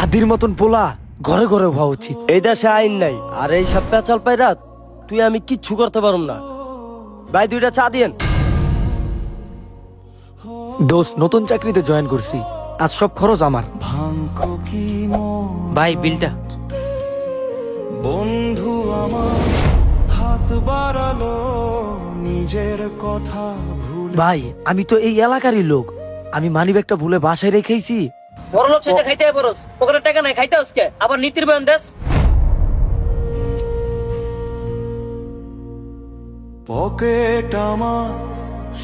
হাদির মতন পোলা ঘরে ঘরে হওয়া উচিত। এই দেশে আইন নাই, আর এই সব পেঁচাল পাইরা তুই আমি কিচ্ছু করতে পারুম না। ভাই 2টা চা দিয়েন। দোস্ত নতুন চাকরিতে জয়েন করছি, আজ সব খরচ আমার। ভাই বিলটা। বন্ধু আমার হাত বাড়ালো নিজের কথা ভুলে। ভাই আমি তো এই এলাকারই লোক, আমি মানিব্যাগটা ভুলে বাসায় রেখেছি। বড় লোক সাথে খাইতে হয় বরস, পকেটের টাকা নাই খাইতে হসকে, আবার নীতির বয়ান দেশ। পকেট আমার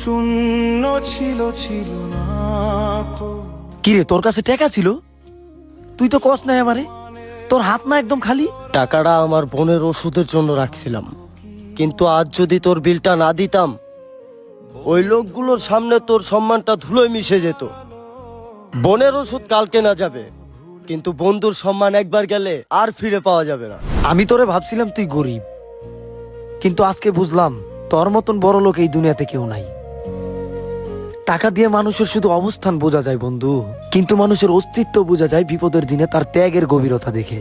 শূন্য ছিল, ছিল না কিরে তোর কাছে টাকা ছিল? তুই তো কস নাই আমারে, তোর হাত না একদম খালি। টাকাটা আমার বোনের ওষুধের জন্য রাখছিলাম, কিন্তু আজ যদি তোর বিলটা না দিতাম ওই লোকগুলোর সামনে তোর সম্মানটা ধুলোয় মিশে যেত। বোনের ওষুধ কালকে না যাবে, কিন্তু বন্ধুর সম্মান একবার গেলে আর ফিরে পাওয়া যাবে না। আমি তোরে ভাবছিলাম তুই গরিব, কিন্তু আজকে বুঝলাম তোর মতন বড় লোক এই দুনিয়াতে কেউ নাই। টাকা দিয়ে মানুষের শুধু অবস্থান বোঝা যায় বন্ধু, কিন্তু মানুষের অস্তিত্ব বোঝা যায় বিপদের দিনে তার ত্যাগের গভীরতা দেখে।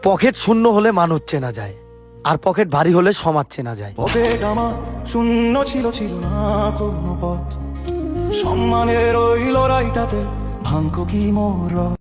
পকেট শূন্য হলে মানুষ চেনা যায়, আর পকেট ভারী হলে সমাজ চেনা যায়। পকেট আমার শূন্য ছিল, ছিল না কোনো পথ। সম্মানের ওই লড়াইটাতে ভাঙ্গ কি মোর